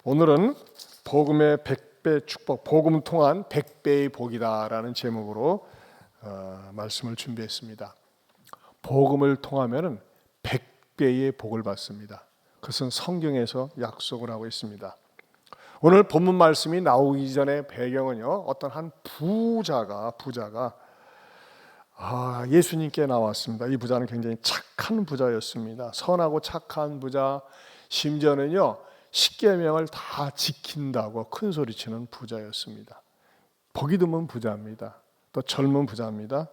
오늘은 복음의 100배 축복, 복음 통한 100배의 복이다라는 제목으로 말씀을 준비했습니다. 복음을 통하면 100배의 복을 받습니다. 그것은 성경에서 약속을 하고 있습니다. 오늘 본문 말씀이 나오기 전에 배경은요, 어떤 한 부자가 예수님께 나왔습니다. 이 부자는 굉장히 착한 부자였습니다. 선하고 착한 부자, 심지어는요 십계명을 다 지킨다고 큰 소리치는 부자였습니다. 보기 드문 부자입니다. 또 젊은 부자입니다.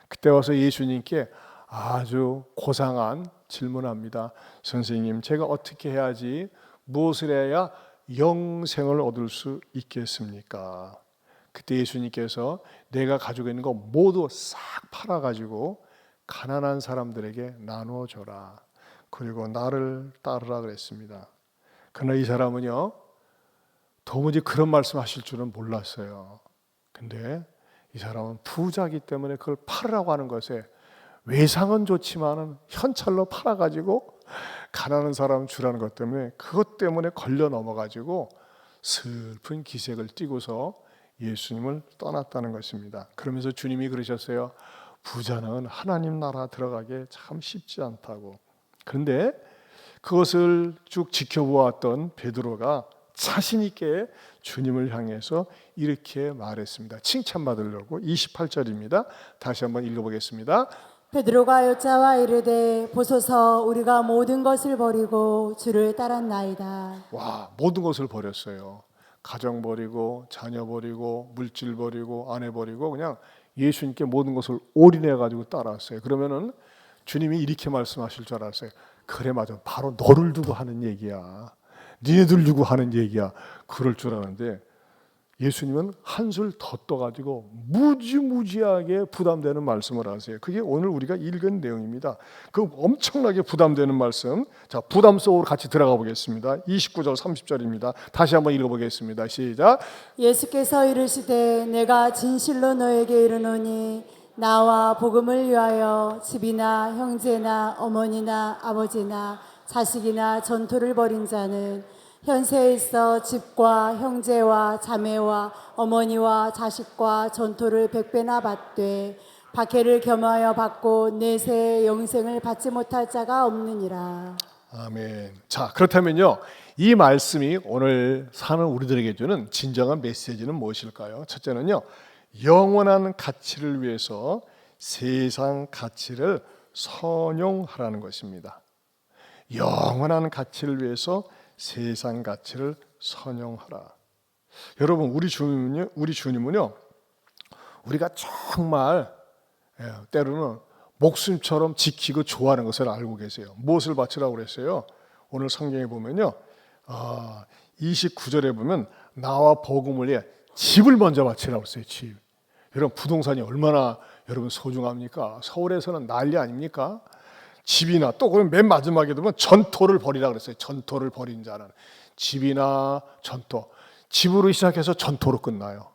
그때 와서 예수님께 아주 고상한 질문합니다. 선생님, 제가 어떻게 해야지, 무엇을 해야 영생을 얻을 수 있겠습니까? 그때 예수님께서 내가 가지고 있는 거 모두 싹 팔아가지고 가난한 사람들에게 나누어 줘라. 그리고 나를 따르라 그랬습니다. 그러나 이 사람은요, 도무지 그런 말씀 하실 줄은 몰랐어요. 근데 이 사람은 부자이기 때문에 그걸 팔으라고 하는 것에 외상은 좋지만은 현찰로 팔아가지고 가난한 사람 주라는 것 때문에, 그것 때문에 걸려 넘어가지고 슬픈 기색을 띠고서 예수님을 떠났다는 것입니다. 그러면서 주님이 그러셨어요. 부자는 하나님 나라 들어가기 참 쉽지 않다고. 그런데 그것을 쭉 지켜보았던 베드로가 자신 있게 주님을 향해서 이렇게 말했습니다. 칭찬받으려고. 28절입니다. 다시 한번 읽어보겠습니다. 베드로가 여짜와 이르되 보소서, 우리가 모든 것을 버리고 주를 따랐나이다. 와, 모든 것을 버렸어요. 가정 버리고, 자녀 버리고, 물질 버리고, 아내 버리고, 그냥 예수님께 모든 것을 올인해 가지고 따라왔어요. 그러면은 주님이 이렇게 말씀하실 줄 알았어요. 그래, 맞아, 바로 너를 두고 하는 얘기야, 니네들 두고 하는 얘기야, 그럴 줄 아는데 예수님은 한술 더 떠가지고 무지무지하게 부담되는 말씀을 하세요. 그게 오늘 우리가 읽은 내용입니다. 그 엄청나게 부담되는 말씀, 자, 부담 속으로 같이 들어가 보겠습니다. 29절 30절입니다. 다시 한번 읽어보겠습니다. 시작. 예수께서 이르시되 내가 진실로 너에게 이르노니 나와 복음을 위하여 집이나 형제나 어머니나 아버지나 자식이나 전토를 벌인 자는 현세에 있어 집과 형제와 자매와 어머니와 자식과 전토를 100배나 받되 박해를 겸하여 받고 내세의 영생을 받지 못할 자가 없느니라. 아멘. 자, 그렇다면요, 이 말씀이 오늘 사는 우리들에게 주는 진정한 메시지는 무엇일까요? 첫째는요, 영원한 가치를 위해서 세상 가치를 선용하라는 것입니다. 영원한 가치를 위해서 세상 가치를 선용하라. 여러분, 우리 주님은요, 우리가 정말 때로는 목숨처럼 지키고 좋아하는 것을 알고 계세요. 무엇을 바치라고 그랬어요? 오늘 성경에 보면요, 29절에 보면 나와 복음을 위해 집을 먼저 바치라고 했어요. 집. 여러분, 부동산이 얼마나 여러분 소중합니까? 서울에서는 난리 아닙니까? 집이나, 또 그럼 맨 마지막에 보면 전토를 벌이라 그랬어요. 전토를 벌인 자는. 집이나 전토. 집으로 시작해서 전토로 끝나요.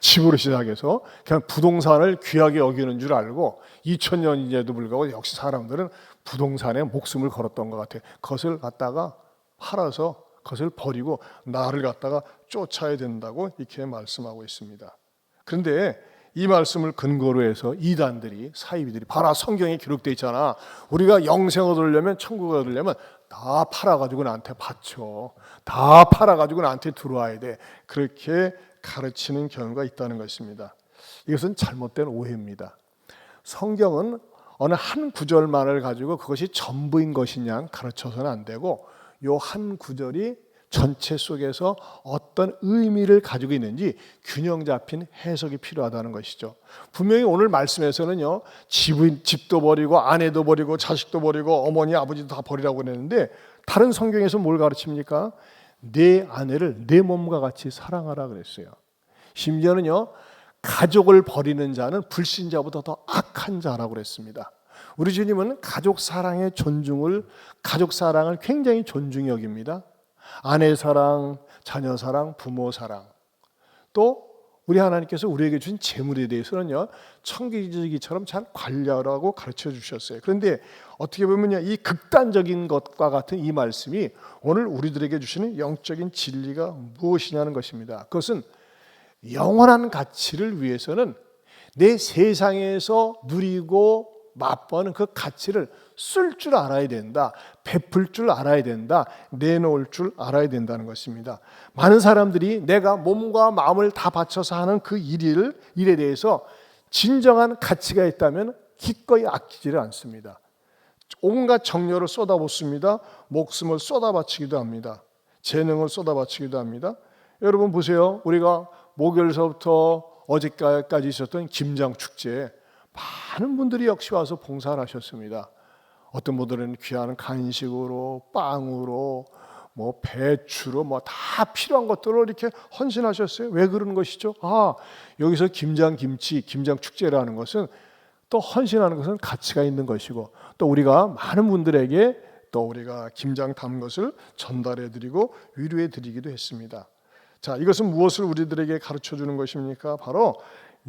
집으로 시작해서 그냥 부동산을 귀하게 여기는 줄 알고 2000년인데도 불구하고 역시 사람들은 부동산에 목숨을 걸었던 것 같아요. 그것을 갖다가 팔아서 그것을 버리고 나를 갖다가 쫓아야 된다고 이렇게 말씀하고 있습니다. 그런데 이 말씀을 근거로 해서 이단들이, 사이비들이, 봐라, 성경에 기록되어 있잖아, 우리가 영생 얻으려면, 천국 얻으려면 다 팔아가지고 나한테 바쳐, 다 팔아가지고 나한테 들어와야 돼, 그렇게 가르치는 경우가 있다는 것입니다. 이것은 잘못된 오해입니다. 성경은 어느 한 구절만을 가지고 그것이 전부인 것이냐 가르쳐서는 안 되고, 요 한 구절이 전체 속에서 어떤 의미를 가지고 있는지 균형 잡힌 해석이 필요하다는 것이죠. 분명히 오늘 말씀에서는요, 집도 버리고 아내도 버리고 자식도 버리고 어머니 아버지도 다 버리라고 그랬는데, 다른 성경에서 뭘 가르칩니까? 내 아내를 내 몸과 같이 사랑하라 그랬어요. 심지어는요, 가족을 버리는 자는 불신자보다 더 악한 자라고 그랬습니다. 우리 주님은 가족 사랑을 굉장히 존중히 여깁니다. 아내 사랑, 자녀 사랑, 부모 사랑, 또 우리 하나님께서 우리에게 주신 재물에 대해서는요, 청기지기처럼 잘 관리하라고 가르쳐 주셨어요. 그런데 어떻게 보면요, 이 극단적인 것과 같은 이 말씀이 오늘 우리들에게 주시는 영적인 진리가 무엇이냐는 것입니다. 그것은 영원한 가치를 위해서는 내 세상에서 누리고 맛보는 그 가치를 쓸 줄 알아야 된다. 베풀 줄 알아야 된다. 내놓을 줄 알아야 된다는 것입니다. 많은 사람들이 내가 몸과 마음을 다 바쳐서 하는 그 일에 대해서 진정한 가치가 있다면 기꺼이 아끼지를 않습니다. 온갖 정열을 쏟아붓습니다. 목숨을 쏟아바치기도 합니다. 재능을 쏟아바치기도 합니다. 여러분 보세요. 우리가 목요일서부터 어제까지 있었던 김장축제에 많은 분들이 역시 와서 봉사를 하셨습니다. 어떤 분들은 귀한 간식으로, 빵으로, 뭐 배추로, 뭐 다 필요한 것들을 이렇게 헌신하셨어요. 왜 그러는 것이죠? 여기서 김장김치, 김장축제라는 것은 또 헌신하는 것은 가치가 있는 것이고, 또 우리가 많은 분들에게 또 우리가 김장 담은 것을 전달해드리고 위로해드리기도 했습니다. 자, 이것은 무엇을 우리들에게 가르쳐 주는 것입니까? 바로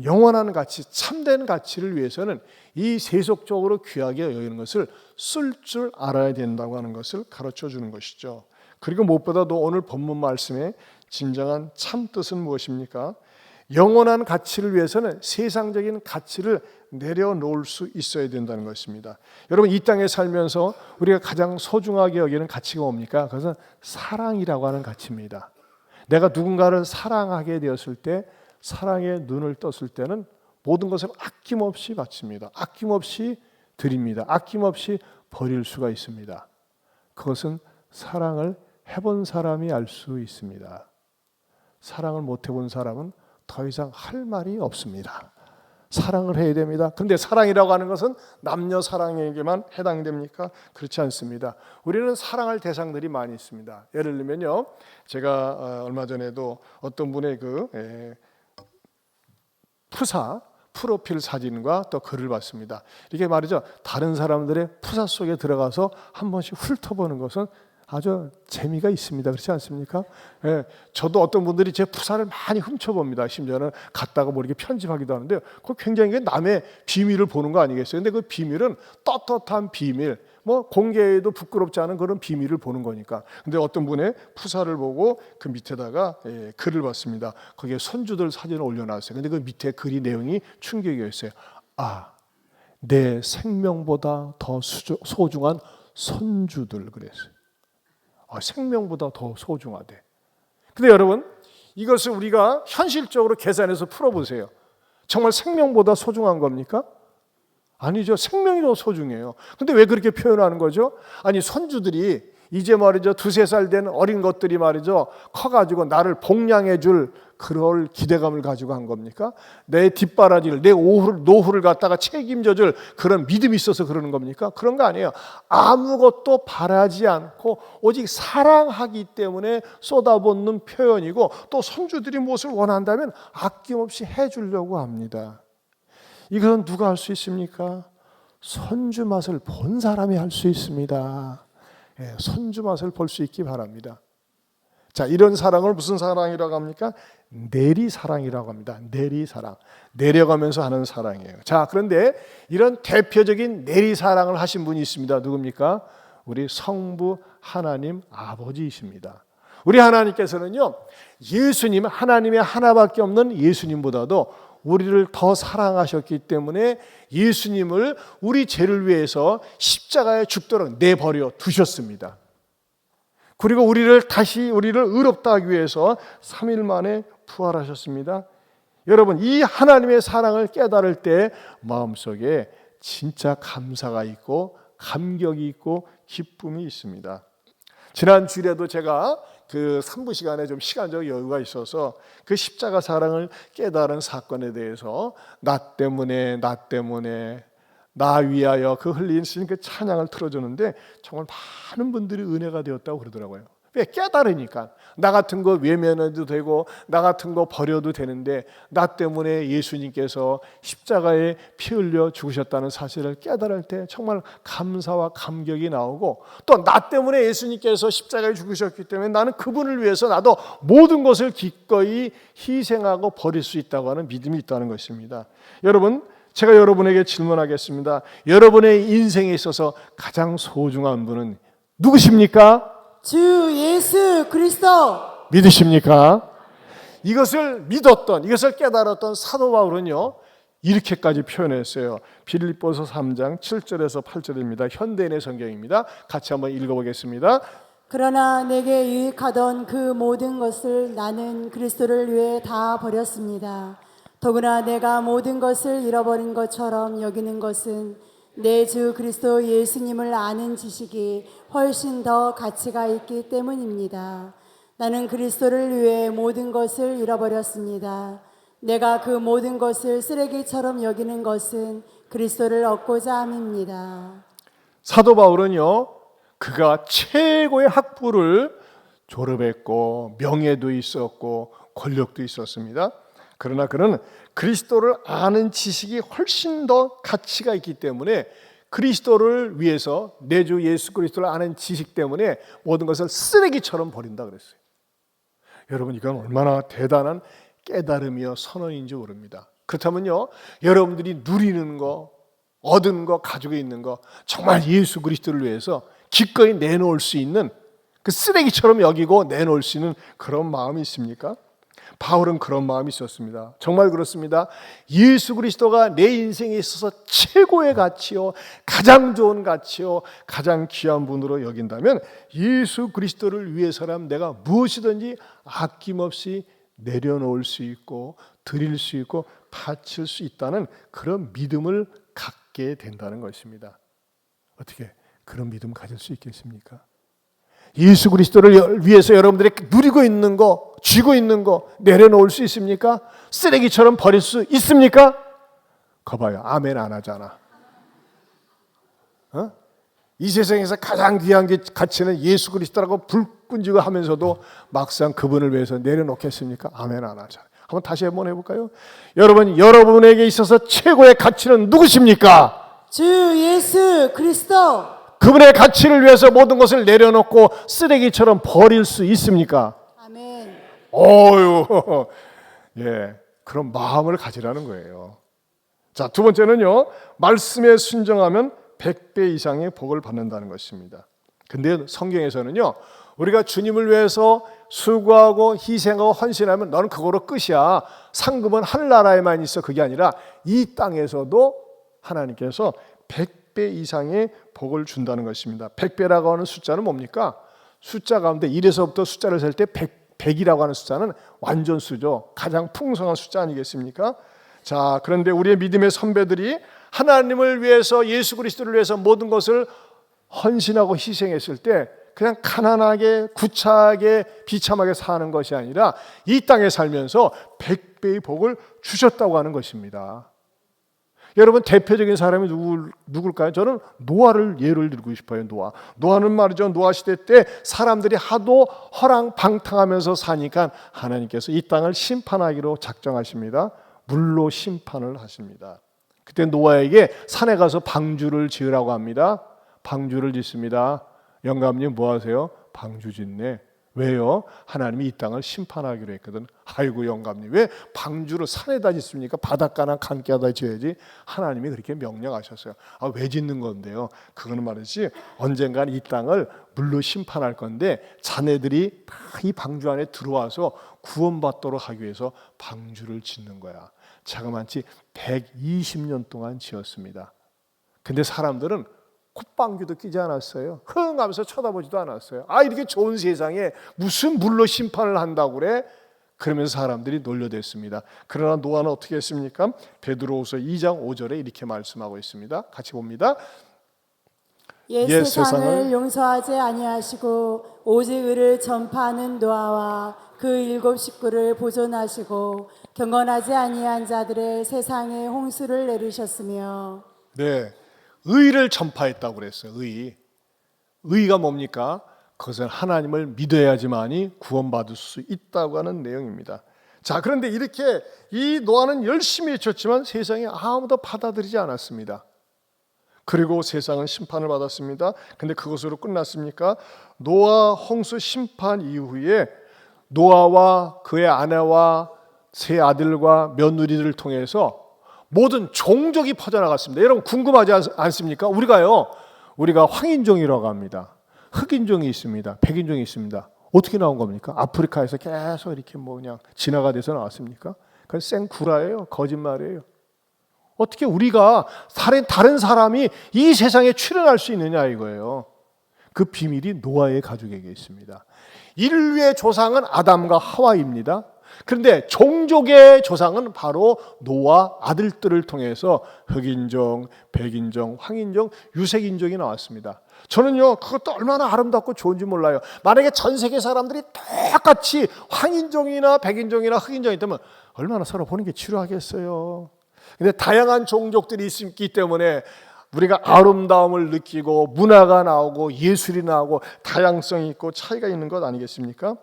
영원한 가치, 참된 가치를 위해서는 이 세속적으로 귀하게 여기는 것을 쓸 줄 알아야 된다고 하는 것을 가르쳐 주는 것이죠. 그리고 무엇보다도 오늘 본문 말씀의 진정한 참 뜻은 무엇입니까? 영원한 가치를 위해서는 세상적인 가치를 내려놓을 수 있어야 된다는 것입니다. 여러분, 이 땅에 살면서 우리가 가장 소중하게 여기는 가치가 뭡니까? 그것은 사랑이라고 하는 가치입니다. 내가 누군가를 사랑하게 되었을 때, 사랑에 눈을 떴을 때는 모든 것을 아낌없이 바칩니다. 아낌없이 드립니다. 아낌없이 버릴 수가 있습니다. 그것은 사랑을 해본 사람이 알 수 있습니다. 사랑을 못 해본 사람은 더 이상 할 말이 없습니다. 사랑을 해야 됩니다. 그런데 사랑이라고 하는 것은 남녀 사랑에게만 해당됩니까? 그렇지 않습니다. 우리는 사랑할 대상들이 많이 있습니다. 예를 들면요, 제가 얼마 전에도 어떤 분의 푸사 프로필 사진과 또 글을 봤습니다. 이게 말이죠, 다른 사람들의 푸사 속에 들어가서 한 번씩 훑어보는 것은 아주 재미가 있습니다. 그렇지 않습니까? 예, 저도 어떤 분들이 제 푸사를 많이 훔쳐봅니다. 심지어는 갖다가 뭐 이렇게 편집하기도 하는데요. 그거 굉장히 남의 비밀을 보는 거 아니겠어요? 근데 그 비밀은 떳떳한 비밀, 뭐 공개해도 부끄럽지 않은 그런 비밀을 보는 거니까. 근데 어떤 분의 푸사를 보고 그 밑에다가 글을 봤습니다. 거기에 손주들 사진을 올려놨어요. 근데 그 밑에 글이 내용이 충격이었어요. 내 생명보다 더 소중한 손주들, 그랬어요. 생명보다 더 소중하대. 근데 여러분, 이것을 우리가 현실적으로 계산해서 풀어보세요. 정말 생명보다 소중한 겁니까? 아니죠. 생명이 더 소중해요. 근데 왜 그렇게 표현하는 거죠? 아니, 손주들이 이제 말이죠, 2-3살 된 어린 것들이 말이죠, 커가지고 나를 복량해 줄 그럴 기대감을 가지고 한 겁니까? 내 뒷바라지를, 내 노후를 갖다가 책임져 줄 그런 믿음이 있어서 그러는 겁니까? 그런 거 아니에요. 아무것도 바라지 않고 오직 사랑하기 때문에 쏟아붓는 표현이고, 또 손주들이 무엇을 원한다면 아낌없이 해주려고 합니다. 이것은 누가 할 수 있습니까? 손주 맛을 본 사람이 할 수 있습니다. 손주 맛을 볼 수 있기 바랍니다. 자, 이런 사랑을 무슨 사랑이라고 합니까? 내리사랑이라고 합니다. 내리사랑. 내려가면서 하는 사랑이에요. 자, 그런데 이런 대표적인 내리사랑을 하신 분이 있습니다. 누굽니까? 우리 성부 하나님 아버지이십니다. 우리 하나님께서는요, 예수님, 하나님의 하나밖에 없는 예수님보다도 우리를 더 사랑하셨기 때문에 예수님을 우리 죄를 위해서 십자가에 죽도록 내버려 두셨습니다. 그리고 우리를 의롭다 하기 위해서 3일 만에 부활하셨습니다. 여러분, 이 하나님의 사랑을 깨달을 때 마음속에 진짜 감사가 있고 감격이 있고 기쁨이 있습니다. 지난 주일에도 제가 그 3부 시간에 좀 시간적 여유가 있어서 그 십자가 사랑을 깨달은 사건에 대해서 나 때문에 나 위하여 그 흘린 그 찬양을 틀어주는데 정말 많은 분들이 은혜가 되었다고 그러더라고요. 왜? 깨달으니까. 나 같은 거 외면해도 되고 나 같은 거 버려도 되는데 나 때문에 예수님께서 십자가에 피 흘려 죽으셨다는 사실을 깨달을 때 정말 감사와 감격이 나오고, 또 나 때문에 예수님께서 십자가에 죽으셨기 때문에 나는 그분을 위해서 나도 모든 것을 기꺼이 희생하고 버릴 수 있다고 하는 믿음이 있다는 것입니다. 여러분, 제가 여러분에게 질문하겠습니다. 여러분의 인생에 있어서 가장 소중한 분은 누구십니까? 주 예수 그리스도. 믿으십니까? 이것을 믿었던, 이것을 깨달았던 사도 바울은요, 이렇게까지 표현했어요. 빌립보서 3장 7절에서 8절입니다. 현대인의 성경입니다. 같이 한번 읽어보겠습니다. 그러나 내게 유익하던 그 모든 것을 나는 그리스도를 위해 다 버렸습니다. 더구나 내가 모든 것을 잃어버린 것처럼 여기는 것은 내 주 그리스도 예수님을 아는 지식이 훨씬 더 가치가 있기 때문입니다. 나는 그리스도를 위해 모든 것을 잃어버렸습니다. 내가 그 모든 것을 쓰레기처럼 여기는 것은 그리스도를 얻고자 함입니다. 사도 바울은요, 그가 최고의 학부를 졸업했고 명예도 있었고 권력도 있었습니다. 그러나 그는 그리스도를 아는 지식이 훨씬 더 가치가 있기 때문에 그리스도를 위해서, 내 주 예수 그리스도를 아는 지식 때문에 모든 것을 쓰레기처럼 버린다 그랬어요. 여러분, 이건 얼마나 대단한 깨달음이요 선언인지 모릅니다. 그렇다면요, 여러분들이 누리는 거, 얻은 거, 가지고 있는 거, 정말 예수 그리스도를 위해서 기꺼이 내놓을 수 있는, 그 쓰레기처럼 여기고 내놓을 수 있는 그런 마음이 있습니까? 바울은 그런 마음이 있었습니다. 정말 그렇습니다. 예수 그리스도가 내 인생에 있어서 최고의 가치요, 가장 좋은 가치요, 가장 귀한 분으로 여긴다면 예수 그리스도를 위해서라면 내가 무엇이든지 아낌없이 내려놓을 수 있고 드릴 수 있고 바칠 수 있다는 그런 믿음을 갖게 된다는 것입니다. 어떻게 그런 믿음 가질 수 있겠습니까? 예수 그리스도를 위해서 여러분들이 누리고 있는 거, 쥐고 있는 거 내려놓을 수 있습니까? 쓰레기처럼 버릴 수 있습니까? 거봐요, 아멘 안 하잖아. 이 세상에서 가장 귀한 게 가치는 예수 그리스도라고 불끈지고 하면서도 막상 그분을 위해서 내려놓겠습니까? 아멘 안 하잖아. 한번 다시 한번 해볼까요? 여러분, 여러분에게 있어서 최고의 가치는 누구십니까? 주 예수 그리스도. 그분의 가치를 위해서 모든 것을 내려놓고 쓰레기처럼 버릴 수 있습니까? 아멘. 어유, 예, 그런 마음을 가지라는 거예요. 자, 두 번째는요, 말씀에 순종하면 100배 이상의 복을 받는다는 것입니다. 근데 성경에서는요, 우리가 주님을 위해서 수고하고 희생하고 헌신하면 너는 그거로 끝이야. 상급은 하늘나라에만 있어. 그게 아니라 이 땅에서도 하나님께서 100배 이상의 복을 준다는 것입니다. 100배라고 하는 숫자는 뭡니까? 숫자 가운데 1에서부터 숫자를 셀 때 100이라고 하는 숫자는 완전수죠. 가장 풍성한 숫자 아니겠습니까? 자, 그런데 우리의 믿음의 선배들이 하나님을 위해서, 예수 그리스도를 위해서 모든 것을 헌신하고 희생했을 때 그냥 가난하게, 구차하게, 비참하게 사는 것이 아니라 이 땅에 살면서 100배의 복을 주셨다고 하는 것입니다. 여러분, 대표적인 사람이 누굴까요? 저는 노아를 예를 들고 싶어요. 노아는 말이죠, 노아 시대 때 사람들이 하도 허랑방탕하면서 사니까 하나님께서 이 땅을 심판하기로 작정하십니다. 물로 심판을 하십니다. 그때 노아에게 산에 가서 방주를 지으라고 합니다. 방주를 짓습니다. 영감님 뭐 하세요? 방주 짓네. 왜요? 하나님이 이 땅을 심판하기로 했거든. 아이고 영감님, 왜 방주를 산에다 짓습니까? 바닷가나 강가에다 지어야지. 하나님이 그렇게 명령하셨어요. 왜 짓는 건데요? 그거는 말이지, 언젠간 이 땅을 물로 심판할 건데 자네들이 다 이 방주 안에 들어와서 구원받도록 하기 위해서 방주를 짓는 거야. 자그마치 120년 동안 지었습니다. 근데 사람들은 콧방귀도 끼지 않았어요. 흥 하면서 쳐다보지도 않았어요. 이렇게 좋은 세상에 무슨 물로 심판을 한다고 그래? 그러면서 사람들이 놀려댔습니다. 그러나 노아는 어떻게 했습니까? 베드로후서 2장 5절에 이렇게 말씀하고 있습니다. 같이 봅니다. 옛 세상을 용서하지 아니하시고 오직 의를 전파하는 노아와 그 7 식구를 보존하시고 경건하지 아니한 자들의 세상에 홍수를 내리셨으며. 네, 의를 전파했다고 그랬어요. 의가 뭡니까? 그것은 하나님을 믿어야지만이 구원받을 수 있다고 하는 내용입니다. 자, 그런데 이렇게 이 노아는 열심히 외쳤지만 세상에 아무도 받아들이지 않았습니다. 그리고 세상은 심판을 받았습니다. 근데 그것으로 끝났습니까? 노아 홍수 심판 이후에 노아와 그의 아내와 세 아들과 며느리들을 통해서 모든 종족이 퍼져나갔습니다. 여러분 궁금하지 않습니까? 우리가 황인종이라고 합니다. 흑인종이 있습니다. 백인종이 있습니다. 어떻게 나온 겁니까? 아프리카에서 계속 이렇게 그냥 진화가 돼서 나왔습니까? 그건 생구라예요. 거짓말이에요. 어떻게 우리가 다른 사람이 이 세상에 출현할 수 있느냐 이거예요. 그 비밀이 노아의 가족에게 있습니다. 인류의 조상은 아담과 하와입니다. 그런데 종족의 조상은 바로 노아 아들들을 통해서 흑인종, 백인종, 황인종, 유색인종이 나왔습니다. 저는요 그것도 얼마나 아름답고 좋은지 몰라요. 만약에 전 세계 사람들이 똑같이 황인종이나 백인종이나 흑인종이 있다면 얼마나 서로 보는 게 지루하겠어요. 근데 다양한 종족들이 있기 때문에 우리가 아름다움을 느끼고 문화가 나오고 예술이 나오고 다양성이 있고 차이가 있는 것 아니겠습니까?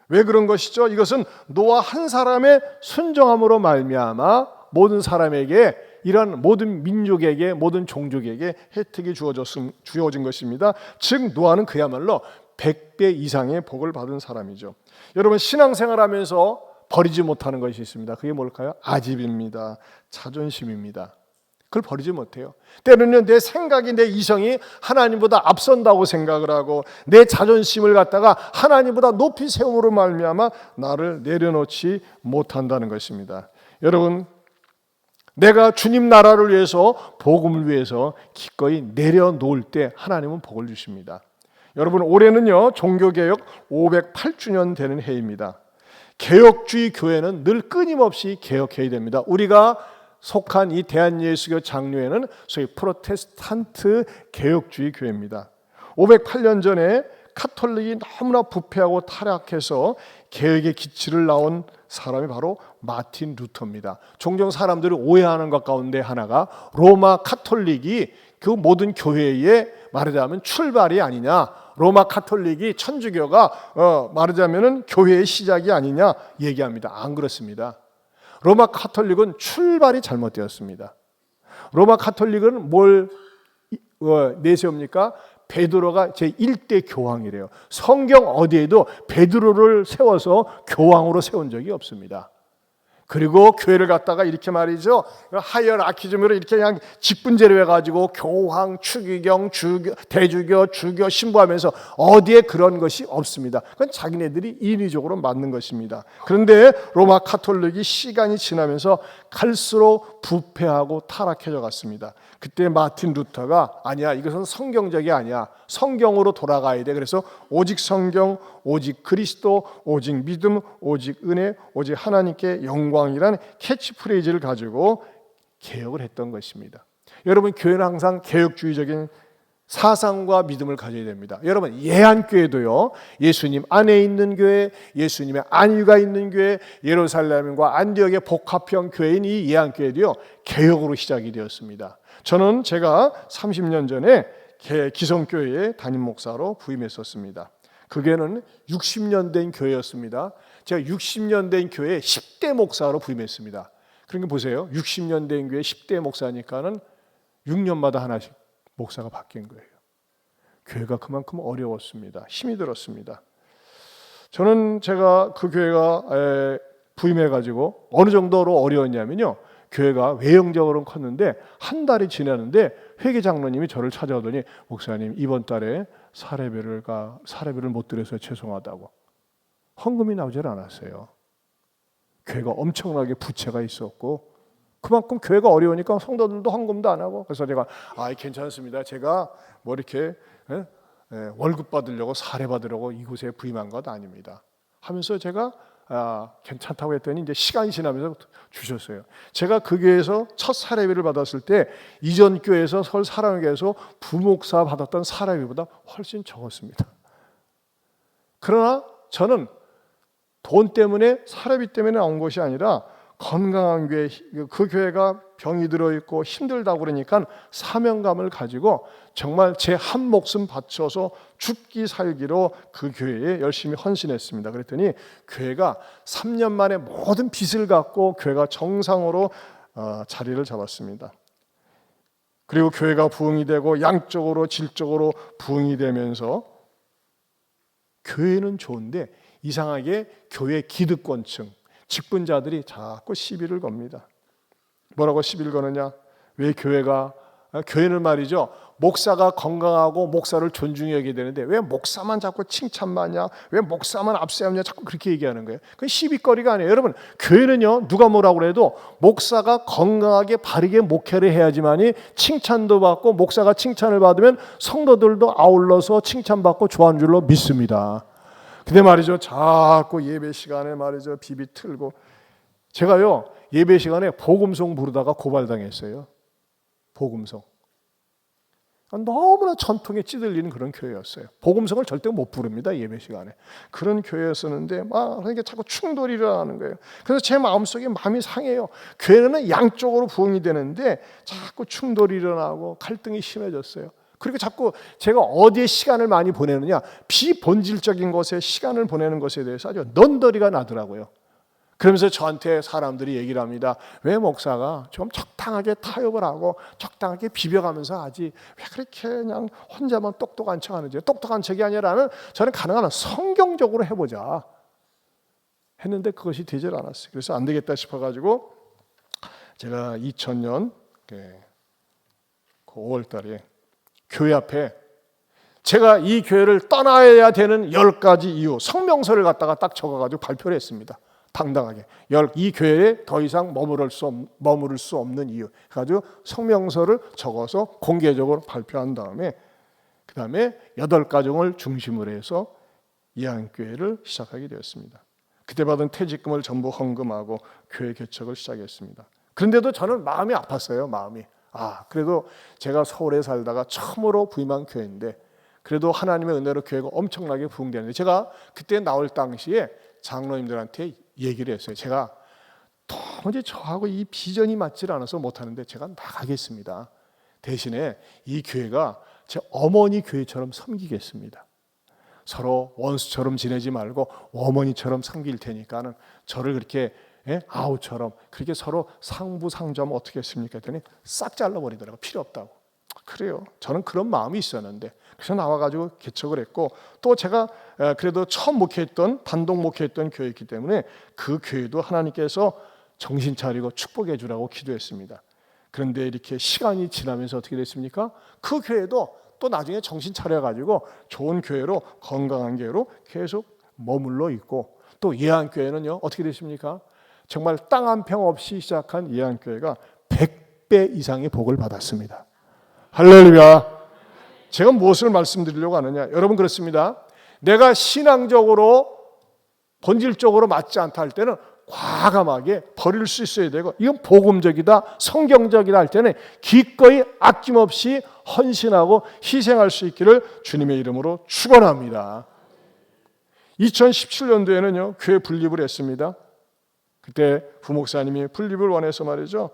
왜 그런 것이죠? 이것은 노아 한 사람의 순종함으로 말미암아 모든 사람에게, 이런 모든 민족에게, 모든 종족에게 혜택이 주어진 것입니다. 즉 노아는 그야말로 100배 이상의 복을 받은 사람이죠. 여러분 신앙생활하면서 버리지 못하는 것이 있습니다. 그게 뭘까요? 아집입니다. 자존심입니다. 그걸 버리지 못해요. 때로는 내 생각이, 내 이성이 하나님보다 앞선다고 생각을 하고 내 자존심을 갖다가 하나님보다 높이 세움으로 말미암아 나를 내려놓지 못한다는 것입니다. 여러분, 내가 주님 나라를 위해서, 복음을 위해서 기꺼이 내려놓을 때 하나님은 복을 주십니다. 여러분, 올해는요 종교개혁 508주년 되는 해입니다. 개혁주의 교회는 늘 끊임없이 개혁해야 됩니다. 우리가 속한 이 대한예수교 장로회는 소위 프로테스탄트 개혁주의 교회입니다. 508년 전에 카톨릭이 너무나 부패하고 타락해서 개혁의 기치를 나온 사람이 바로 마틴 루터입니다. 종종 사람들이 오해하는 것 가운데 하나가 로마 카톨릭이 그 모든 교회의 말하자면 출발이 아니냐, 로마 카톨릭이 천주교가 말하자면 교회의 시작이 아니냐 얘기합니다. 안 그렇습니다. 로마 카톨릭은 출발이 잘못되었습니다. 로마 카톨릭은 뭘 내세웁니까? 베드로가 제1대 교황이래요. 성경 어디에도 베드로를 세워서 교황으로 세운 적이 없습니다. 그리고 교회를 갖다가 이렇게 말이죠, 하이어라키즘으로 이렇게 그냥 직분제로 해가지고 교황, 추기경, 주교, 대주교, 주교 신부하면서 어디에 그런 것이 없습니다. 그건 자기네들이 인위적으로 만든 것입니다. 그런데 로마 카톨릭이 시간이 지나면서 갈수록 부패하고 타락해져 갔습니다. 그때 마틴 루터가 아니야, 이것은 성경적이 아니야, 성경으로 돌아가야 돼. 그래서 오직 성경, 오직 그리스도, 오직 믿음, 오직 은혜, 오직 하나님께 영광이라는 캐치프레이즈를 가지고 개혁을 했던 것입니다. 여러분, 교회는 항상 개혁주의적인 사상과 믿음을 가져야 됩니다. 여러분, 예한교회도요, 예수님 안에 있는 교회, 예수님의 안위가 있는 교회, 예루살렘과 안디옥의 복합형 교회인 이 예한교회도요 개혁으로 시작이 되었습니다. 저는 제가 30년 전에 기성교회의 담임 목사로 부임했었습니다. 그게는 60년 된 교회였습니다. 제가 60년 된 교회에 10대 목사로 부임했습니다. 그러니까 보세요, 60년 된 교회 10대 목사니까는 6년마다 하나씩 목사가 바뀐 거예요. 교회가 그만큼 어려웠습니다. 힘이 들었습니다. 저는 제가 그 교회가 부임해가지고 어느 정도로 어려웠냐면요, 교회가 외형적으로는 컸는데 한 달이 지났는데 회계장로님이 저를 찾아오더니 목사님, 이번 달에 사례비를 못 드려서 죄송하다고. 헌금이 나오질 않았어요. 교회가 엄청나게 부채가 있었고 그만큼 교회가 어려우니까 성도들도 헌금도 안 하고, 그래서 제가 괜찮습니다. 제가 뭐 이렇게 월급 받으려고 사례 받으려고 이곳에 부임한 것 아닙니다 하면서 제가 괜찮다고 했더니 이제 시간이 지나면서 주셨어요. 제가 그 교회에서 첫 사례비를 받았을 때 이전 교회에서 서울 사랑교회에서 부목사 받았던 사례비보다 훨씬 적었습니다. 그러나 저는 돈 때문에, 사례비 때문에 나온 것이 아니라 건강한 교회, 그 교회가 병이 들어있고 힘들다고 그러니까 사명감을 가지고 정말 제 한 목숨 바쳐서 죽기 살기로 그 교회에 열심히 헌신했습니다. 그랬더니 교회가 3년 만에 모든 빚을 갚고 교회가 정상으로 자리를 잡았습니다. 그리고 교회가 부흥이 되고 양적으로 질적으로 부흥이 되면서 교회는 좋은데 이상하게 교회 기득권층, 직분자들이 자꾸 시비를 겁니다. 뭐라고 시비를 거느냐? 왜 교회는 말이죠, 목사가 건강하고 목사를 존중히 여겨야 되는데 왜 목사만 자꾸 칭찬받냐, 왜 목사만 앞세우냐, 자꾸 그렇게 얘기하는 거예요. 그건 시비거리가 아니에요. 여러분, 교회는요, 누가 뭐라고 그래도 목사가 건강하게 바르게 목회를 해야지만이 칭찬도 받고, 목사가 칭찬을 받으면 성도들도 아울러서 칭찬받고 좋아하는 줄로 믿습니다. 근데 말이죠, 자꾸 예배 시간에 말이죠, 비비 틀고, 제가요 예배 시간에 복음송 부르다가 고발당했어요. 복음송. 너무나 전통에 찌들리는 그런 교회였어요. 복음성을 절대 못 부릅니다, 예배 시간에. 그런 교회였었는데 그러니까 자꾸 충돌이 일어나는 거예요. 그래서 제 마음속에 마음이 상해요. 교회는 양쪽으로 부흥이 되는데 자꾸 충돌이 일어나고 갈등이 심해졌어요. 그리고 자꾸 제가 어디에 시간을 많이 보내느냐, 비본질적인 것에 시간을 보내는 것에 대해서 아주 넌더리가 나더라고요. 그러면서 저한테 사람들이 얘기를 합니다. 왜 목사가 좀 적당하게 타협을 하고 적당하게 비벼가면서 하지, 왜 그렇게 그냥 혼자만 똑똑한 척 하는지. 똑똑한 척이 아니라는, 저는 가능한 한 성경적으로 해보자 했는데 그것이 되질 않았어요. 그래서 안 되겠다 싶어가지고 제가 2000년 5월 달에 교회 앞에 제가 이 교회를 떠나야 되는 10가지 이유, 성명서를 갖다가 딱 적어가지고 발표를 했습니다. 당당하게 이 교회에 더 이상 머무를 수 없는 이유 해가지고 성명서를 적어서 공개적으로 발표한 다음에, 그 다음에 8가정을 중심으로 해서 이한교회를 시작하게 되었습니다. 그때 받은 퇴직금을 전부 헌금하고 교회 개척을 시작했습니다. 그런데도 저는 마음이 아팠어요. 마음이. 그래도 제가 서울에 살다가 처음으로 부임한 교회인데, 그래도 하나님의 은혜로 교회가 엄청나게 부흥되는데, 제가 그때 나올 당시에 장로님들한테 얘기를 했어요. 제가 도무지 저하고 이 비전이 맞질 않아서 못하는데 제가 나가겠습니다. 대신에 이 교회가 제 어머니 교회처럼 섬기겠습니다. 서로 원수처럼 지내지 말고 어머니처럼 섬길 테니까는 저를 그렇게 아우처럼 그렇게 서로 상부상조하면 어떻게 했습니까? 했더니 싹 잘라버리더라고요. 필요 없다고. 그래요. 저는 그런 마음이 있었는데, 그래서 나와가지고 개척을 했고, 또 제가 그래도 처음 목회했던, 단독 목회했던 교회이기 때문에 그 교회도 하나님께서 정신 차리고 축복해 주라고 기도했습니다. 그런데 이렇게 시간이 지나면서 어떻게 됐습니까? 그 교회도 또 나중에 정신 차려가지고 좋은 교회로, 건강한 교회로 계속 머물러 있고, 또 예한교회는요 어떻게 됐습니까? 정말 땅 한 평 없이 시작한 예한교회가 100배 이상의 복을 받았습니다. 할렐루야. 제가 무엇을 말씀드리려고 하느냐, 여러분 그렇습니다. 내가 신앙적으로 본질적으로 맞지 않다 할 때는 과감하게 버릴 수 있어야 되고, 이건 복음적이다, 성경적이다 할 때는 기꺼이 아낌없이 헌신하고 희생할 수 있기를 주님의 이름으로 축원합니다. 2017년도에는요 교회 분립을 했습니다. 그때 부목사님이 분립을 원해서 말이죠,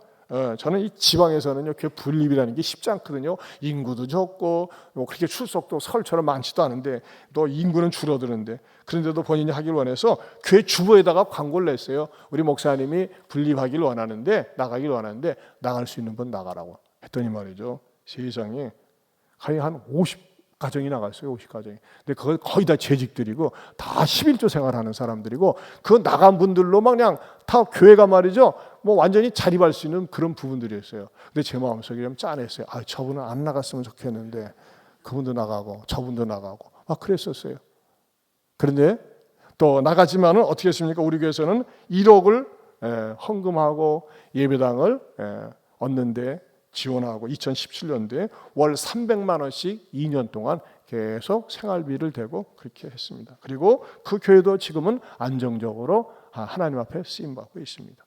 저는 이 지방에서는요 교회 분립이라는 게 쉽지 않거든요. 인구도 적고 그렇게 출석도 서울처럼 많지도 않은데, 또 인구는 줄어드는데, 그런데도 본인이 하길 원해서 교회 주보에다가 광고를 냈어요. 우리 목사님이 분립하길 원하는데, 나가길 원하는데 나갈 수 있는 분 나가라고 했더니 말이죠, 세상에 거의 한 50가정이 나갔어요. 50가정이. 근데 그거 거의 다 재직들이고 다 11조 생활하는 사람들이고, 그 나간 분들로 막 그냥 다 교회가 말이죠 뭐 완전히 자립할 수 있는 그런 부분들이었어요. 근데 제 마음속에 좀 짠했어요. 저분은 안 나갔으면 좋겠는데 그분도 나가고 저분도 나가고 막 그랬었어요. 그런데 또 나가지만은 어떻게 했습니까? 우리 교회에서는 1억을 헌금하고 예배당을 얻는데 지원하고, 2017년도에 월 300만 원씩 2년 동안 계속 생활비를 대고 그렇게 했습니다. 그리고 그 교회도 지금은 안정적으로 하나님 앞에 쓰임받고 있습니다.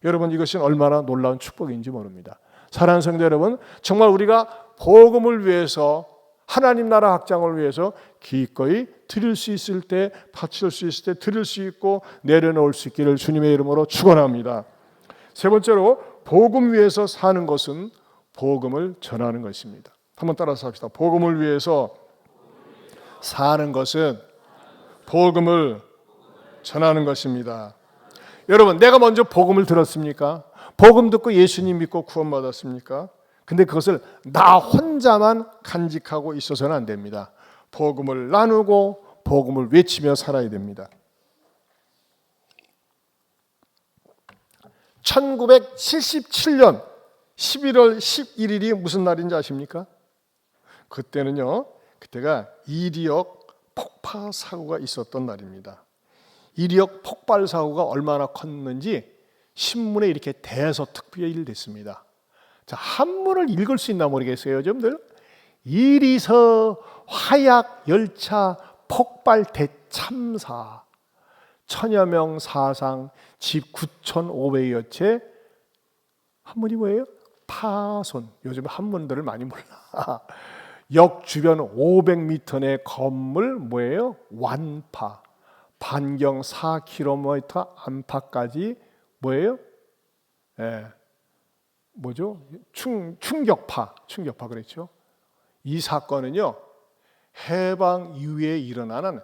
여러분, 이것이 얼마나 놀라운 축복인지 모릅니다. 사랑하는 성도 여러분, 정말 우리가 복음을 위해서, 하나님 나라 확장을 위해서 기꺼이 드릴 수 있을 때, 바칠 수 있을 때 드릴 수 있고 내려놓을 수 있기를 주님의 이름으로 축원합니다. 세 번째로 복음 위에서 사는 것은 복음을 전하는 것입니다. 한번 따라서 합시다. 복음을 위해서 사는 것은 복음을 전하는 것입니다. 여러분, 내가 먼저 복음을 들었습니까? 복음 듣고 예수님 믿고 구원받았습니까? 근데 그것을 나 혼자만 간직하고 있어서는 안 됩니다. 복음을 나누고 복음을 외치며 살아야 됩니다. 1977년 11월 11일이 무슨 날인지 아십니까? 그때가 이리역 폭파 사고가 있었던 날입니다. 이리역 폭발 사고가 얼마나 컸는지 신문에 이렇게 대서특필됐습니다. 자, 한문을 읽을 수 있나 모르겠어요, 여러분들. 이리서 화약 열차 폭발 대참사, 천여 명 사상, 집 9,500여 채. 한문이 뭐예요? 파손. 요즘 한문들을 많이 몰라. 역 주변 500m 내 건물 뭐예요? 완파. 반경 4km 안팎까지 뭐예요? 뭐죠? 충격파 그랬죠. 이 사건은요, 해방 이후에 일어나는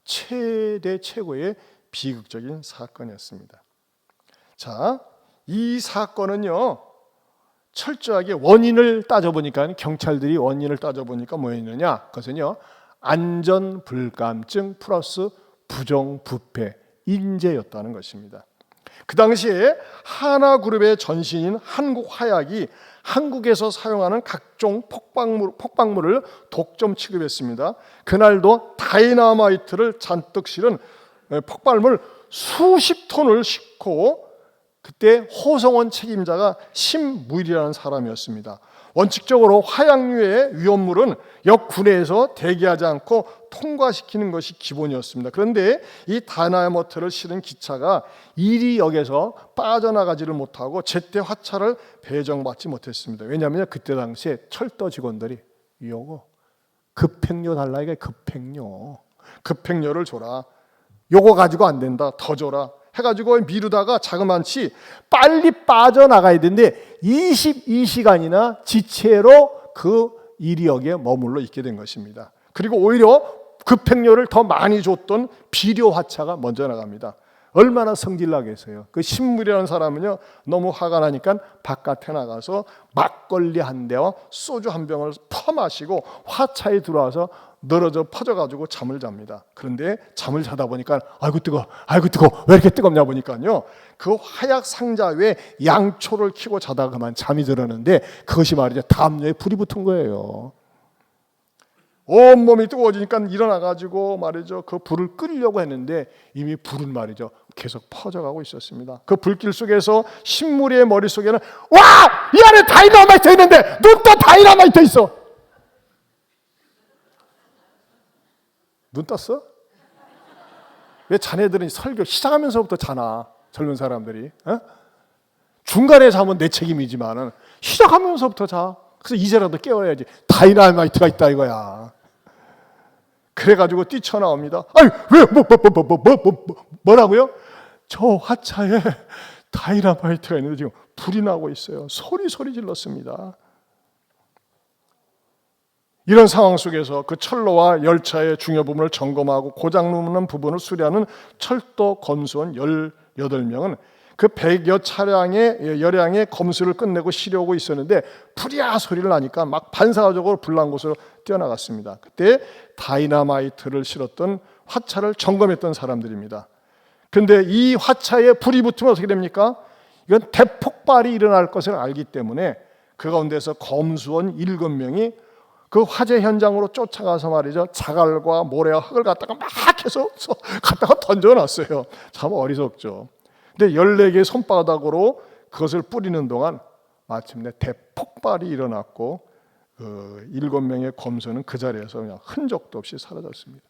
최고의 비극적인 사건이었습니다. 자, 이 사건은요, 철저하게 원인을 따져보니까, 경찰들이 원인을 따져보니까 뭐였느냐? 그것은요, 안전불감증 플러스 부정부패, 인재였다는 것입니다. 그 당시에 하나그룹의 전신인 한국화약이 한국에서 사용하는 각종 폭발물을 독점 취급했습니다. 그날도 다이너마이트를 잔뜩 실은 폭발물 수십 톤을 싣고, 그때 호성원 책임자가 신무일이라는 사람이었습니다. 원칙적으로 화약류의 위험물은 역 구내에서 대기하지 않고 통과시키는 것이 기본이었습니다. 그런데 이 다이너마이트를 실은 기차가 이리역에서 빠져나가지를 못하고 제때 화차를 배정받지 못했습니다. 왜냐하면 그때 당시에 철도 직원들이 요거 급행료 달라, 이게 급행료를 줘라, 요거 가지고 안 된다, 더 줘라 해가지고 미루다가 자그만치 빨리 빠져나가야 되는데 22시간이나 지체로 그 이리역에 머물러 있게 된 것입니다. 그리고 오히려 급행료를 더 많이 줬던 비료화차가 먼저 나갑니다. 얼마나 성질나겠어요. 그 신물이라는 사람은요, 너무 화가 나니까 바깥에 나가서 막걸리 한 대와 소주 한 병을 퍼마시고 화차에 들어와서 늘어져 퍼져가지고 잠을 잡니다. 그런데 잠을 자다 보니까 아이고 뜨거, 왜 이렇게 뜨겁냐 보니까요, 그 화약 상자 위에 양초를 켜고 자다가 그만 잠이 들었는데, 그것이 말이죠, 담요에 불이 붙은 거예요. 온몸이 뜨거워지니까 일어나가지고 말이죠, 그 불을 끄려고 했는데 이미 불은 말이죠, 계속 퍼져가고 있었습니다. 그 불길 속에서 신무리의 머릿속에는, 와! 이 안에 다이너마이트 있는데 눈 떠, 다이너마이트 있어! 눈 떴어? 왜 자네들은 설교 시작하면서부터 자나? 젊은 사람들이. 중간에 자면 내 책임이지만은 시작하면서부터 자. 그래서 이제라도 깨워야지. 다이너마이트가 있다 이거야. 그래가지고 뛰쳐나옵니다. 아니 왜 뭐라고요? 저 화차에 다이너마이트가 있는데 지금 불이 나고 있어요. 소리 질렀습니다. 이런 상황 속에서 그 철로와 열차의 중요 부분을 점검하고 고장나는 부분을 수리하는 철도 검수원 18명은 그 100여 차량의 여량의 검수를 끝내고 쉬려고 있었는데 불이야 소리를 나니까 막 반사적으로 불난 곳으로 뛰어나갔습니다. 그때 다이너마이트를 실었던 화차를 점검했던 사람들입니다. 그런데 이 화차에 불이 붙으면 어떻게 됩니까? 이건 대폭발이 일어날 것을 알기 때문에 그 가운데서 검수원 7명이 그 화재 현장으로 쫓아가서 말이죠, 자갈과 모래와 흙을 갖다가 막 해서 갖다가 던져놨어요. 참 어리석죠. 근데 14개의 손바닥으로 그것을 뿌리는 동안 마침내 대폭발이 일어났고, 7명의 검수는 그 자리에서 그냥 흔적도 없이 사라졌습니다.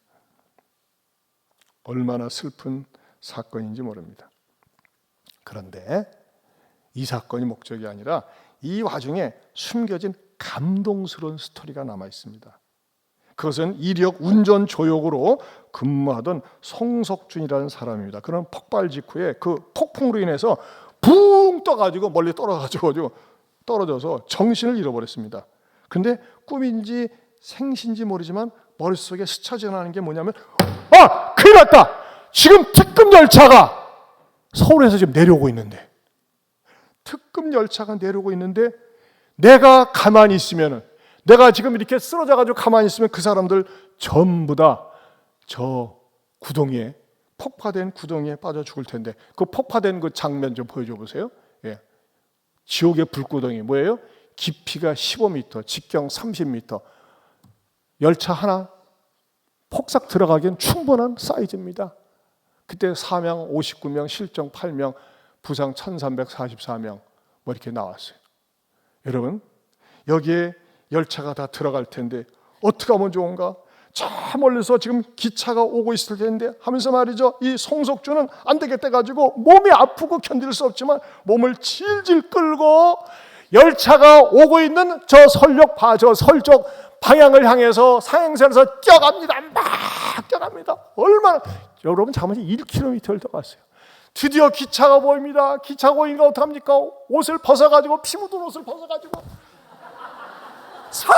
얼마나 슬픈 사건인지 모릅니다. 그런데 이 사건이 목적이 아니라 이 와중에 숨겨진 감동스러운 스토리가 남아 있습니다. 그것은 이리역 운전 조역으로 근무하던 송석준이라는 사람입니다. 그런 폭발 직후에 그 폭풍으로 인해서 붕 떠가지고 멀리 떨어져서 정신을 잃어버렸습니다. 근데 꿈인지 생신지 모르지만 머릿속에 스쳐 지나가는 게 뭐냐면, 큰일 났다! 지금 특급 열차가 서울에서 지금 내려오고 있는데, 특급 열차가 내려오고 있는데 내가 가만히 있으면은, 내가 지금 이렇게 쓰러져가지고 가만히 있으면 그 사람들 전부 다 저 구덩이에, 폭파된 구덩이에 빠져 죽을 텐데, 그 폭파된 그 장면 좀 보여줘 보세요. 예. 지옥의 불구덩이 뭐예요? 깊이가 15m, 직경 30m. 열차 하나 폭삭 들어가기엔 충분한 사이즈입니다. 그때 사망 59명, 실종 8명, 부상 1344명 뭐 이렇게 나왔어요. 여러분, 여기에 열차가 다 들어갈 텐데 어떻게 하면 좋은가? 저 멀리서 지금 기차가 오고 있을 텐데 하면서 말이죠, 이 송석주는 안 되겠다 가지고 몸이 아프고 견딜 수 없지만 몸을 질질 끌고 열차가 오고 있는 저 서쪽 방향을 향해서 상행선에서 뛰어갑니다. 막 뛰어갑니다. 얼마나, 여러분 잠깐만 1km를 더 갔어요. 드디어 기차가 보입니다. 기차가 보이니까 어떡합니까? 옷을 벗어가지고, 피 묻은 옷을 벗어가지고 서.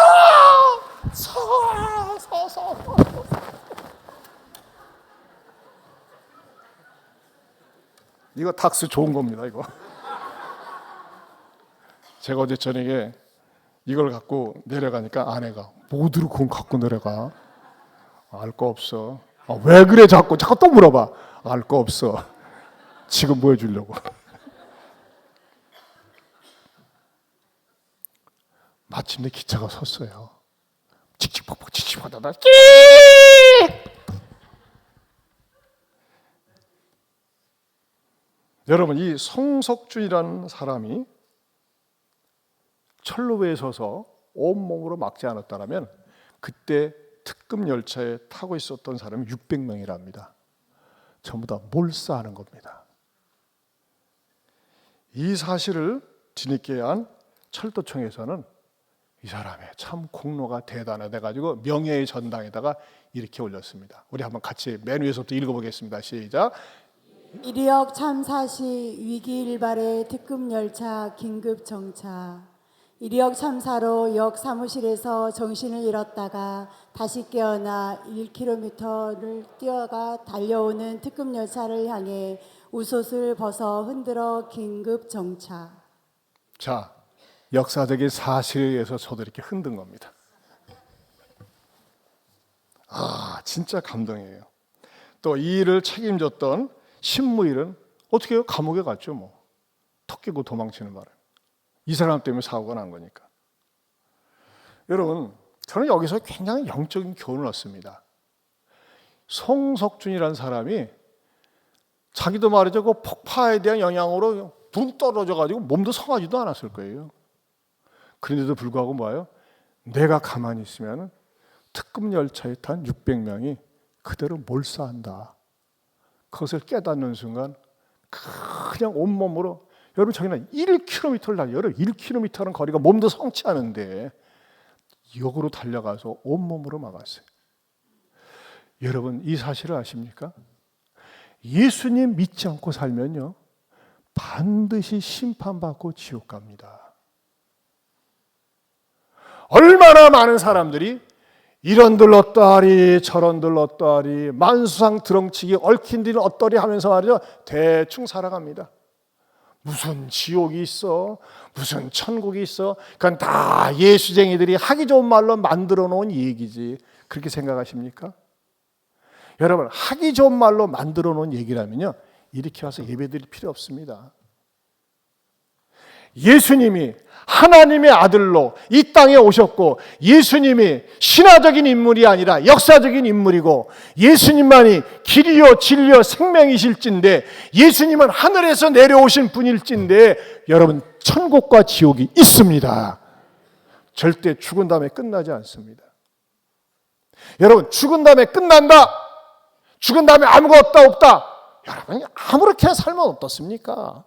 이거 닥스 좋은 겁니다. 이거 제가 어제 저녁에 이걸 갖고 내려가니까 아내가, 뭐들을 그건 갖고 내려가? 알 거 없어. 왜 그래 자꾸 또 물어봐. 알 거 없어. 지금 보여주려고. 마침내 기차가 섰어요. 칙칙폭폭 칙칙하다가 끼. 여러분, 이 송석준이라는 사람이 철로에 서서 온몸으로 막지 않았다면 그때 특급 열차에 타고 있었던 사람이 600명이랍니다. 전부 다 몰사하는 겁니다. 이 사실을 뒤늦게 한 철도청에서는 이 사람의 참 공로가 대단하다 가지고 명예의 전당에다가 이렇게 올렸습니다. 우리 한번 같이 맨 위에서부터 읽어보겠습니다. 시작. 이리역 참사 시 위기 일발의 특급 열차 긴급 정차. 이리역 참사로 역 사무실에서 정신을 잃었다가 다시 깨어나 1km를 뛰어가 달려오는 특급 열차를 향해 웃옷을 벗어 흔들어 긴급 정차. 자, 역사적인 사실에 의해서 저도 이렇게 흔든 겁니다. 진짜 감동이에요. 또 이 일을 책임졌던 신무일은 어떻게 해요? 감옥에 갔죠. 뭐 턱 끼고 도망치는 바람에. 이 사람 때문에 사고가 난 거니까. 여러분, 저는 여기서 굉장히 영적인 교훈을 얻습니다. 송석준이라는 사람이 자기도 말이죠, 그 폭파에 대한 영향으로 붕 떨어져가지고 몸도 성하지도 않았을 거예요. 그런데도 불구하고 뭐예요? 내가 가만히 있으면 특급 열차에 탄 600명이 그대로 몰사한다. 그것을 깨닫는 순간 그냥 온몸으로, 여러분 저기는 1km를 달려요. 1km라는 거리가 몸도 성치 않은데 역으로 달려가서 온몸으로 막았어요. 여러분, 이 사실을 아십니까? 예수님 믿지 않고 살면요, 반드시 심판받고 지옥 갑니다. 얼마나 많은 사람들이 이런들 어떠하리 저런들 어떠하리 만수상 드렁치기 얽힌들 어떠리 하면서 말이죠, 대충 살아갑니다. 무슨 지옥이 있어, 무슨 천국이 있어, 그건 다 예수쟁이들이 하기 좋은 말로 만들어 놓은 얘기지. 그렇게 생각하십니까? 여러분, 하기 좋은 말로 만들어 놓은 얘기라면요, 이렇게 와서 예배드릴 필요 없습니다. 예수님이 하나님의 아들로 이 땅에 오셨고, 예수님이 신화적인 인물이 아니라 역사적인 인물이고, 예수님만이 길이요 진리요 생명이실진데, 예수님은 하늘에서 내려오신 분일진데, 여러분 천국과 지옥이 있습니다. 절대 죽은 다음에 끝나지 않습니다. 여러분, 죽은 다음에 끝난다, 죽은 다음에 아무것도 없다, 여러분 아무렇게 살면 어떻습니까?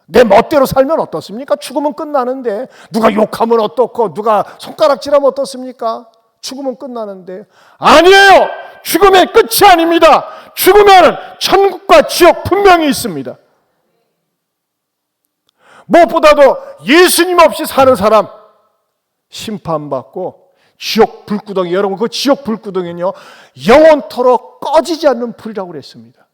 내 멋대로 살면 어떻습니까? 죽으면 끝나는데. 누가 욕하면 어떻고 누가 손가락질하면 어떻습니까? 죽으면 끝나는데. 아니에요. 죽음의 끝이 아닙니다. 죽으면 천국과 지옥 분명히 있습니다. 무엇보다도 예수님 없이 사는 사람 심판받고 지옥 불구덩이, 여러분 그 지옥 불구덩이는요 영원토록 꺼지지 않는 불이라고 그랬습니다.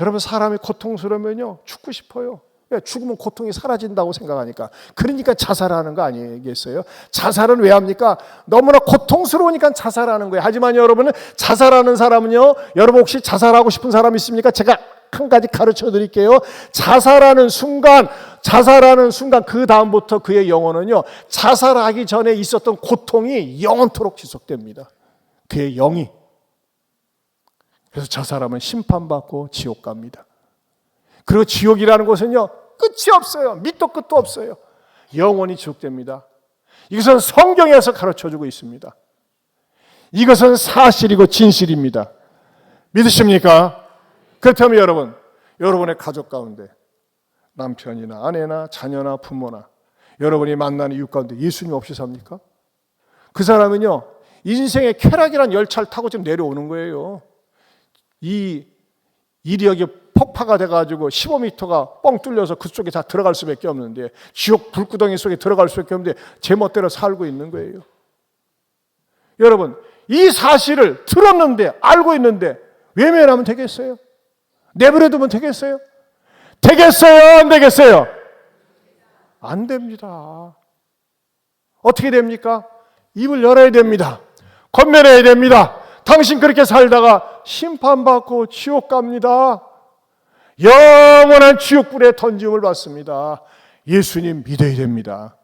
여러분 사람이 고통스러우면요 죽고 싶어요. 죽으면 고통이 사라진다고 생각하니까. 그러니까 자살하는 거 아니겠어요? 자살은 왜 합니까? 너무나 고통스러우니까 자살하는 거예요. 하지만 여러분은 자살하는 사람은요, 여러분 혹시 자살하고 싶은 사람 있습니까? 제가 한 가지 가르쳐 드릴게요. 자살하는 순간 그 다음부터 그의 영혼은요 자살하기 전에 있었던 고통이 영원토록 지속됩니다. 그의 영이. 그래서 자살하면 심판받고 지옥 갑니다. 그리고 지옥이라는 곳은요 끝이 없어요. 밑도 끝도 없어요. 영원히 지옥됩니다. 이것은 성경에서 가르쳐주고 있습니다. 이것은 사실이고 진실입니다. 믿으십니까? 그렇다면 여러분의 가족 가운데 남편이나 아내나 자녀나 부모나 여러분이 만나는 이웃 가운데 예수님 없이 삽니까? 그 사람은요 인생의 쾌락이란 열차를 타고 지금 내려오는 거예요. 이 이력이 폭파가 돼가지고 15m가 뻥 뚫려서 그쪽에 다 들어갈 수밖에 없는데, 지옥 불구덩이 속에 들어갈 수밖에 없는데 제 멋대로 살고 있는 거예요. 여러분 이 사실을 들었는데 알고 있는데 외면하면 되겠어요? 내버려두면 되겠어요? 되겠어요? 안 되겠어요? 안 됩니다. 어떻게 됩니까? 입을 열어야 됩니다. 권면해야 됩니다. 당신 그렇게 살다가 심판받고 지옥 갑니다. 영원한 지옥불에 던짐을 받습니다. 예수님 믿어야 됩니다.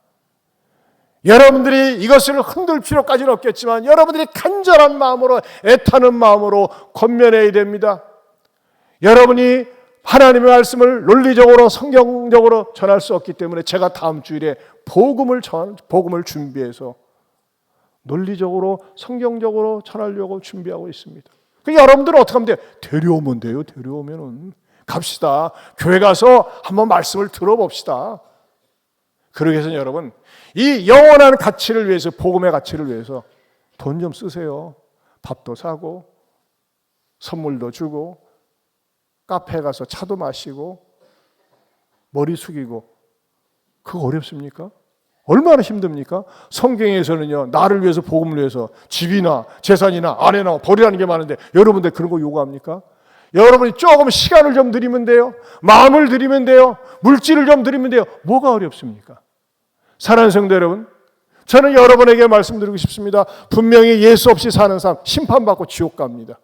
여러분들이 이것을 흔들 필요까지는 없겠지만 여러분들이 간절한 마음으로 애타는 마음으로 권면해야 됩니다. 여러분이 하나님의 말씀을 논리적으로 성경적으로 전할 수 없기 때문에 제가 다음 주일에 복음을 준비해서 논리적으로 성경적으로 전하려고 준비하고 있습니다. 여러분들은 어떻게 하면 돼요? 데려오면 돼요. 데려오면은 갑시다. 교회 가서 한번 말씀을 들어봅시다. 그러기 위해서는 여러분 이 영원한 가치를 위해서, 복음의 가치를 위해서 돈 좀 쓰세요. 밥도 사고 선물도 주고 카페에 가서 차도 마시고 머리 숙이고, 그거 어렵습니까? 얼마나 힘듭니까? 성경에서는요 나를 위해서, 복음을 위해서 집이나 재산이나 아내나 버리라는 게 많은데 여러분들 그런 거 요구합니까? 여러분이 조금 시간을 좀 드리면 돼요. 마음을 드리면 돼요. 물질을 좀 드리면 돼요. 뭐가 어렵습니까? 사랑하는 성도 여러분, 저는 여러분에게 말씀드리고 싶습니다. 분명히 예수 없이 사는 사람 심판받고 지옥 갑니다.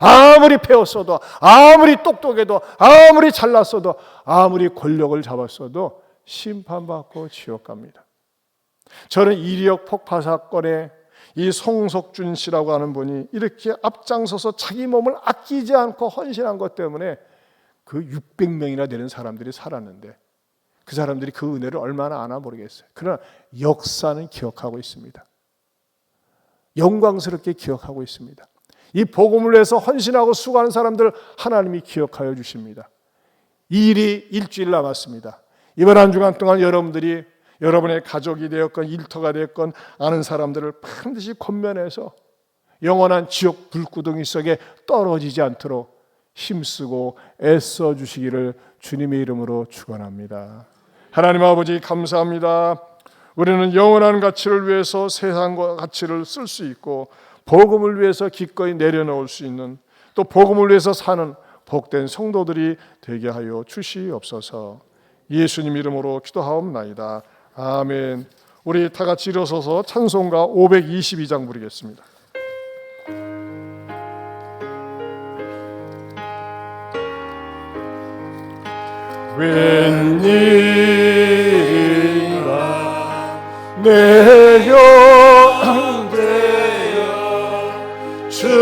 아무리 배웠어도, 아무리 똑똑해도, 아무리 잘났어도, 아무리 권력을 잡았어도 심판받고 지옥 갑니다. 저는 이리역 폭파 사건에 이 송석준 씨라고 하는 분이 이렇게 앞장서서 자기 몸을 아끼지 않고 헌신한 것 때문에 그 600명이나 되는 사람들이 살았는데, 그 사람들이 그 은혜를 얼마나 아나 모르겠어요. 그러나 역사는 기억하고 있습니다. 영광스럽게 기억하고 있습니다. 이 복음을 위해서 헌신하고 수고하는 사람들 하나님이 기억하여 주십니다. 이 일이 일주일 남았습니다. 이번 한 주간 동안 여러분들이 여러분의 가족이 되었건 일터가 되었건 아는 사람들을 반드시 권면해서 영원한 지옥 불구덩이 속에 떨어지지 않도록 힘쓰고 애써 주시기를 주님의 이름으로 축원합니다. 하나님 아버지 감사합니다. 우리는 영원한 가치를 위해서 세상과 가치를 쓸 수 있고 복음을 위해서 기꺼이 내려놓을 수 있는, 또 복음을 위해서 사는 복된 성도들이 되게 하여 주시옵소서. 예수님 이름으로 기도하옵나이다. 아멘. 우리 다 같이 일어서서 찬송가 522장 부르겠습니다. 웬일이라 내 영되어 주님이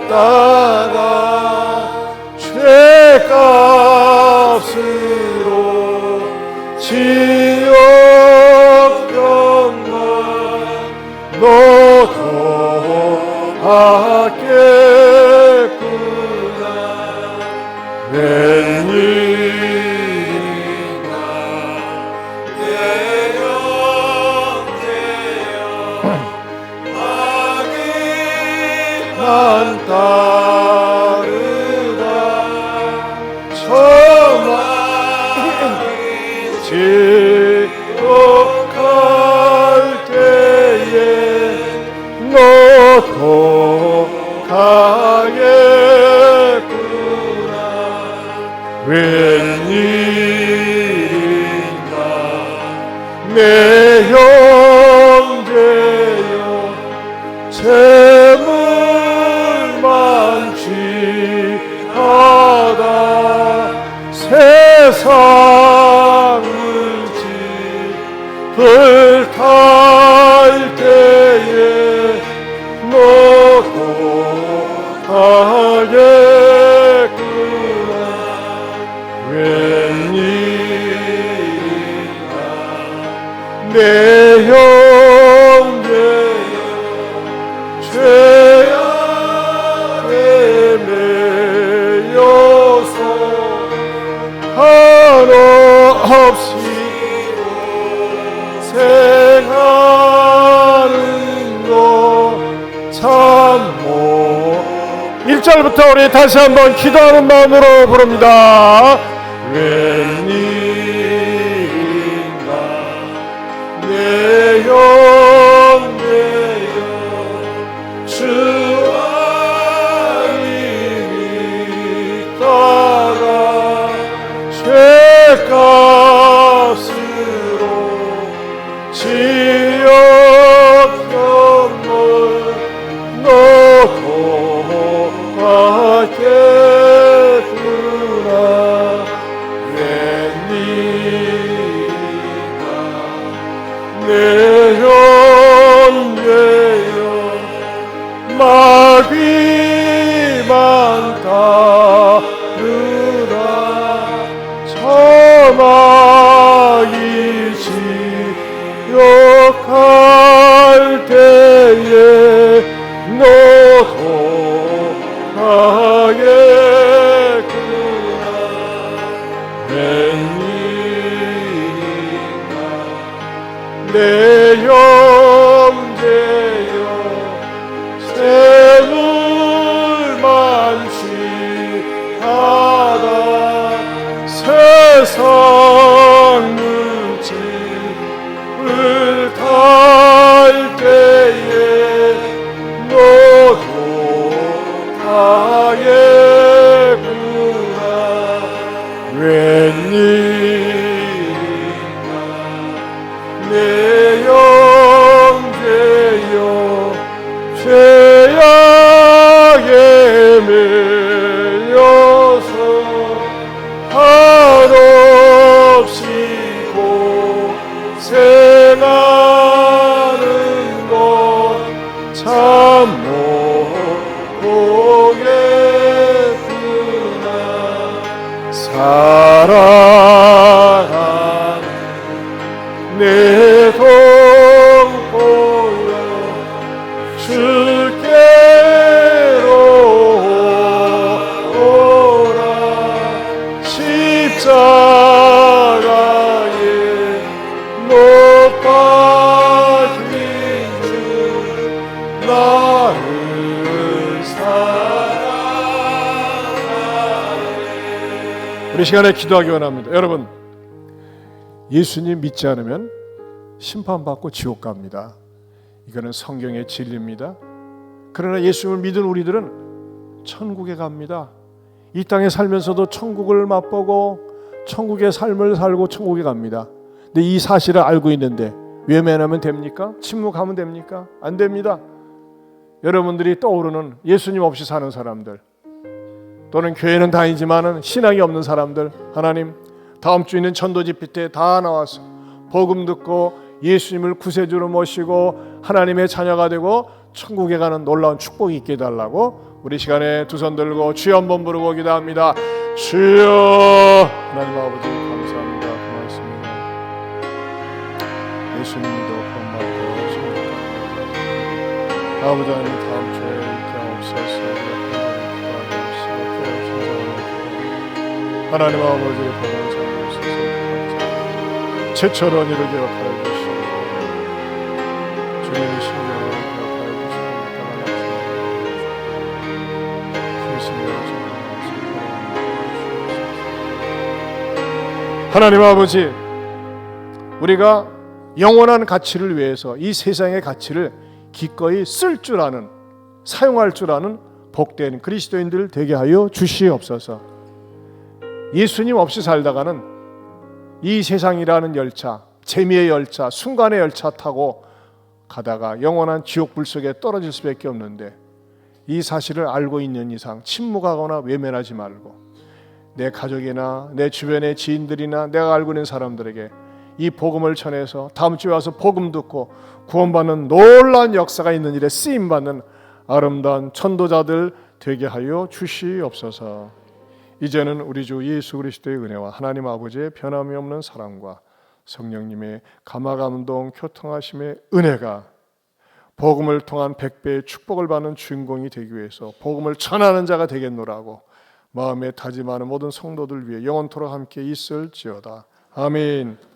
따라 죄값으로 지옥 병만 너도 받겠구나. 웬일인가 내 영되어 악인만 따르 놓고 가겠구나. 웬일인가 내 형제여 재물 만취하다 세상을 짚을 탈 때에 놓고 가겠구나. 웬일인가 내 형제여 죄악에 매여서 한없이 생하는 것 참모. 1절부터 우리 다시 한번 기도하는 마음으로 부릅니다. 웬일인가 내 형제여 주와 믿다가 죄값으로 지옥 경물 놓고 가겠구나. 웬일인가 내 형제여 마귀만 따르라. 저마귀 지옥할 때에 놓고 가겠구나. 웬일인가 내 형제여 재물 만취하다 세상 물질을 탈 때에 놓고 가겠구나. 웬일인가 내 형제여 죄악에 매여서 한없이 고생하는 것 참모 보겠구나. 사랑하는 내 동포여 주께로 오라. 십자가에 못 박힌 주 나를 사랑하네. 우리 시간에 기도하기 원합니다. 여러분, 예수님 믿지 않으면 심판받고 지옥 갑니다. 이거는 성경의 진리입니다. 그러나 예수님을 믿은 우리들은 천국에 갑니다. 이 땅에 살면서도 천국을 맛보고 천국의 삶을 살고 천국에 갑니다. 근데 이 사실을 알고 있는데 외면하면 됩니까? 침묵하면 됩니까? 안 됩니다. 여러분들이 떠오르는 예수님 없이 사는 사람들, 또는 교회는 다니지만은 신앙이 없는 사람들, 하나님 다음 주 있는 전도 집회 때 다 나와서 복음 듣고 예수님을 구세주로 모시고 하나님의 자녀가 되고 천국에 가는 놀라운 축복이 있게 해달라고 우리 시간에 두 손 들고 주여 한번 부르고 기도합니다. 주여. 하나님 아버지 감사합니다. 고맙습니다. 예수님 믿어 구원받고 천국 아버지 하나님 다음 주에 있게 하옵소서. 하나님 아버지 보는 살려주소서. 최철원 이를 기억하여 주시고 주님의 신령을 기억하여 주시고 하나님 아버지, 우리가 영원한 가치를 위해서 이 세상의 가치를 기꺼이 쓸 줄 아는, 사용할 줄 아는 복된 그리스도인들 되게 하여 주시옵소서. 예수님 없이 살다가는 이 세상이라는 열차, 재미의 열차, 순간의 열차 타고 가다가 영원한 지옥불 속에 떨어질 수밖에 없는데, 이 사실을 알고 있는 이상 침묵하거나 외면하지 말고 내 가족이나 내 주변의 지인들이나 내가 알고 있는 사람들에게 이 복음을 전해서 다음 주에 와서 복음 듣고 구원받는 놀라운 역사가 있는 일에 쓰임받는 아름다운 전도자들 되게 하여 주시옵소서. 이제는 우리 주 예수 그리스도의 은혜와 하나님 아버지의 변함이 없는 사랑과 성령님의 감화감동 교통하심의 은혜가 복음을 통한 100배의 축복을 받는 주인공이 되기 위해서 복음을 전하는 자가 되겠노라고 마음에 다짐하는 모든 성도들 위해 영원토록 함께 있을지어다. 아멘.